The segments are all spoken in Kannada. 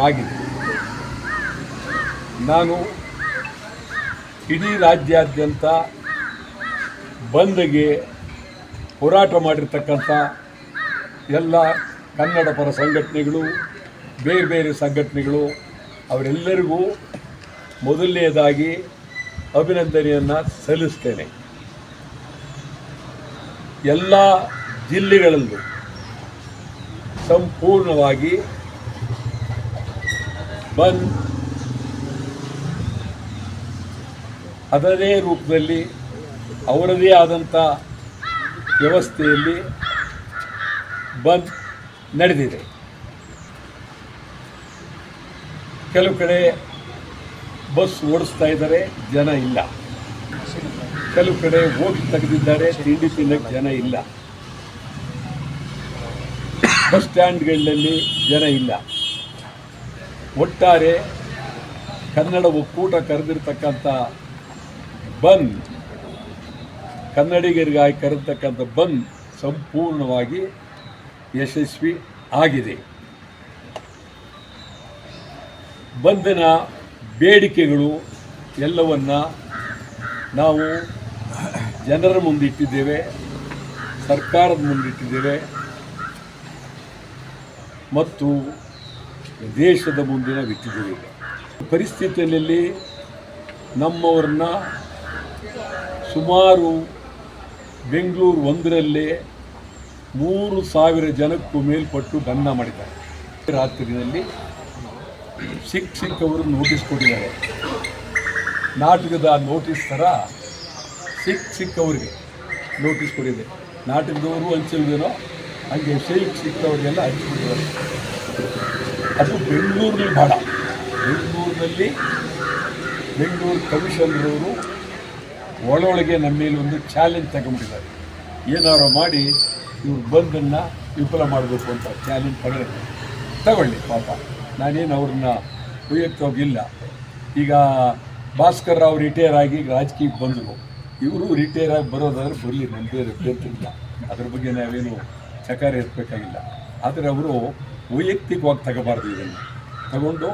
ಆಗಿದೆ. ನಾನು ಇಡೀ ರಾಜ್ಯಾದ್ಯಂತ ಬಂದ್ಗೆ ಹೋರಾಟ ಮಾಡಿರ್ತಕ್ಕಂಥ ಎಲ್ಲ ಕನ್ನಡ ಪರ ಸಂಘಟನೆಗಳು, ಬೇರೆ ಬೇರೆ ಸಂಘಟನೆಗಳು ಅವರೆಲ್ಲರಿಗೂ ಮೊದಲನೆಯದಾಗಿ ಅಭಿನಂದನೆಯನ್ನು ಸಲ್ಲಿಸ್ತೇನೆ. ಎಲ್ಲ ಜಿಲ್ಲೆಗಳಲ್ಲೂ ಸಂಪೂರ್ಣವಾಗಿ ಬಂದ್ ಅದರದೇ ರೂಪದಲ್ಲಿ ಅವರದೇ ಆದಂಥ ವ್ಯವಸ್ಥೆಯಲ್ಲಿ ಬಂದ್ ನಡೆದಿದೆ. ಕೆಲವು ಕಡೆ ಬಸ್ ಓಡಿಸ್ತಾ ಇದ್ದಾರೆ, ಜನ ಇಲ್ಲ. ಕೆಲವು ಕಡೆ ಓಟ್ ತೆಗೆದಿದ್ದಾರೆ, ತಿಂಡಿ ತಿನ್ನಕ್ಕೆ ಜನ ಇಲ್ಲ. ಬಸ್ ಸ್ಟ್ಯಾಂಡ್ಗಳಲ್ಲಿ ಜನ ಇಲ್ಲ. ಒಟ್ಟಾರೆ ಕನ್ನಡ ಒಕ್ಕೂಟ ಕರೆದಿರ್ತಕ್ಕಂಥ ಬಂದ್, ಕನ್ನಡಿಗರಿಗಾಗಿ ಕರೆದಿರ್ತಕ್ಕಂಥ ಬಂದ್ ಸಂಪೂರ್ಣವಾಗಿ ಯಶಸ್ವಿ ಆಗಿದೆ. ಬಂದ್ನ ಬೇಡಿಕೆಗಳು ಎಲ್ಲವನ್ನ ನಾವು ಜನರ ಮುಂದಿಟ್ಟಿದ್ದೇವೆ, ಸರ್ಕಾರದ ಮುಂದಿಟ್ಟಿದ್ದೇವೆ ಮತ್ತು ದೇಶದ ಮುಂದಿನ ಇಟ್ಟಿದ್ದೇವೆ. ಪರಿಸ್ಥಿತಿಯಲ್ಲಿ ನಮ್ಮವ್ರನ್ನ ಸುಮಾರು ಬೆಂಗಳೂರು ಒಂದರಲ್ಲೇ 3,000 ಜನಕ್ಕೂ ಮೇಲ್ಪಟ್ಟು ಬಂಧನ ಮಾಡಿದ್ದಾರೆ. ರಾತ್ರಿಯಲ್ಲಿ ಸಿಕ್ಕವರು ನೋಟಿಸ್ ಕೊಟ್ಟಿದ್ದಾರೆ. ನಾಟಕದ ನೋಟಿಸ್ ಥರ ಸಿಕ್ಕವರಿಗೆ ನೋಟಿಸ್ ಕೊಟ್ಟಿದೆ. ನಾಟಕದವರು ಹಂಚಿಲ್ವೇನೋ ಹಾಗೆ ಸಿಕ್ಕವರಿಗೆಲ್ಲ ಹಂಚಿಬಿಟ್ಟಿದ್ದಾರೆ. ಅದು ಬೆಂಗಳೂರಲ್ಲಿ ಭಾಳ. ಬೆಂಗಳೂರಿನಲ್ಲಿ ಬೆಂಗಳೂರು ಕಮಿಷನರವರು ಒಳೊಳಗೆ ನಮ್ಮ ಮೇಲೆ ಒಂದು ಚಾಲೆಂಜ್ ತಗೊಂಡಿದ್ದಾರೆ. ಏನಾರು ಮಾಡಿ ಇವ್ರು ಬಂದನ್ನು ವಿಫಲ ಮಾಡಬೇಕು ಅಂತ ಚಾಲೆಂಜ್ ತಗೊಳ್ಳಿ. ಪಾಪ ನಾನೇನು ಅವ್ರನ್ನ ವೈಯಕ್ತಿಕವಾಗಿಲ್ಲ. ಈಗ ಭಾಸ್ಕರ್ ರಾವ್ ರಿಟೈರ್ ಆಗಿ ರಾಜಕೀಯಕ್ಕೆ ಬಂದರು. ಇವರು ರಿಟೈರ್ ಆಗಿ ಬರೋದಾದ್ರೆ ಬರಲಿ, ನಮ್ಮದೇ ಅಭ್ಯಂತರಿಲ್ಲ. ಅದ್ರ ಬಗ್ಗೆ ನಾವೇನು ಚಕಾರ ಎತ್ತಬೇಕಾಗಿಲ್ಲ. ಆದರೆ ಅವರು ವೈಯಕ್ತಿಕವಾಗಿ ತಗೋಬಾರ್ದು. ಇದನ್ನು ತಗೊಂಡು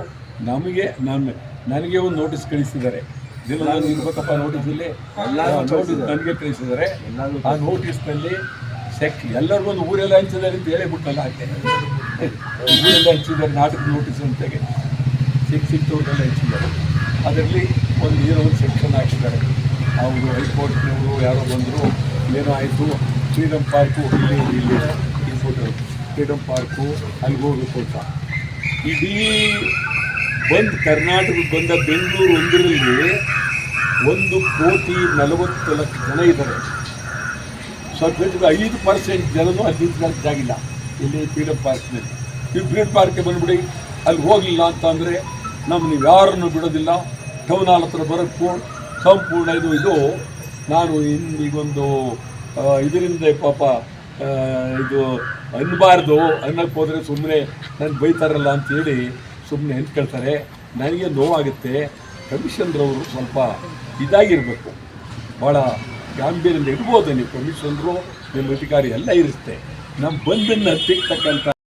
ನನಗೆ ಒಂದು ನೋಟಿಸ್ ಕಳಿಸಿದ್ದಾರೆ. ಇದೆಲ್ಲ ನಾನು ಇರ್ಬೇಕಪ್ಪ ನೋಟಿಸಲ್ಲಿ ನೋಟಿಸ್ ನನಗೆ ಕಳಿಸಿದ್ದಾರೆ. ಆ ನೋಟಿಸ್ನಲ್ಲಿ ಎಲ್ಲರಿಗೊಂದು ಊರೆಲ್ಲ ಹಂಚಿದ್ದಾರೆ ಅಂತ ಹೇಳಿಬಿಟ್ಟಲ್ಲ. ಹಾಗೆ ಊರೆಲ್ಲ ಹಂಚಿದ್ದಾರೆ, ನಾಟಕದ ನೋಟಿಸ್ ಅಂತಾಗೆ ಸಿಕ್ತವ್ರಿಗೆಲ್ಲ ಹಂಚಿದ್ದಾರೆ. ಅದರಲ್ಲಿ ಒಂದು ಸೆಕ್ಷನ್ ಹಾಕಿದ್ದಾರೆ. ಅವರು ಹೈಕೋರ್ಟ್ನವರು ಯಾರೋ ಬಂದರು, ಏನೋ ಆಯಿತು, ಫ್ರೀಡಮ್ ಪಾರ್ಕು ಇಲ್ಲಿ ಈ ಫೋಟೋ, ಫ್ರೀಡಮ್ ಪಾರ್ಕು ಅಲ್ಲಿಗೆ ಹೋಗಬೇಕು ಅಂತ. ಇಡೀ ಬಂದ್ ಕರ್ನಾಟಕಕ್ಕೆ ಬಂದ ಬೆಂಗಳೂರು ಒಂದರಲ್ಲಿ 1,40,00,000 ಜನ ಇದ್ದಾರೆ. ಸ್ವಲ್ಪ 5% ಜನನೂ ಅಲ್ಲಿ ನಿಂತ್ಕೊಳ್ಳೋಕ್ಕಾಗಿಲ್ಲ ಇಲ್ಲಿ ಫ್ರೀಡಮ್ ಪಾರ್ಕ್ನಲ್ಲಿ. ನೀವು ಫ್ರೀಡಮ್ ಪಾರ್ಕ್ಗೆ ಬಂದುಬಿಡಿ, ಅಲ್ಲಿ ಹೋಗಲಿಲ್ಲ ಅಂತ ಅಂದರೆ ನೀವು ಯಾರನ್ನು ಬಿಡೋದಿಲ್ಲ. ಟೌನ್ ಹಾಲ್ ಹತ್ರ ಬರೋಕ್ಕೂ ಸಂಪೂರ್ಣ ಇದು ನಾನು ಈಗೊಂದು ಇದರಿಂದ ಪಾಪ ಇದು ಅನ್ನಬಾರ್ದು, ಅನ್ನಕ್ಕೆ ಹೋದರೆ ಸುಮ್ಮನೆ ನಾನು ಬೈತಾರಲ್ಲ ಅಂತೇಳಿ ಸುಮ್ಮನೆ ಹೆಂಚ್ಕೊಳ್ತಾರೆ. ನನಗೆ ನೋವಾಗುತ್ತೆ. ಕಮಿಷನ್ರವರು ಸ್ವಲ್ಪ ಇದಾಗಿರಬೇಕು, ಭಾಳ ಗಾಂಭೀರ್ಯದಿಂದ ಇರ್ಬೋದು. ನೀವು ಕಮಿಷನ್ರು, ನಿಮ್ಮ ಅಧಿಕಾರಿ ಎಲ್ಲ ಇರುತ್ತೆ. ನಮ್ಮ ಬಂದನ್ನು ಹತ್ತಿರ್ತಕ್ಕಂಥ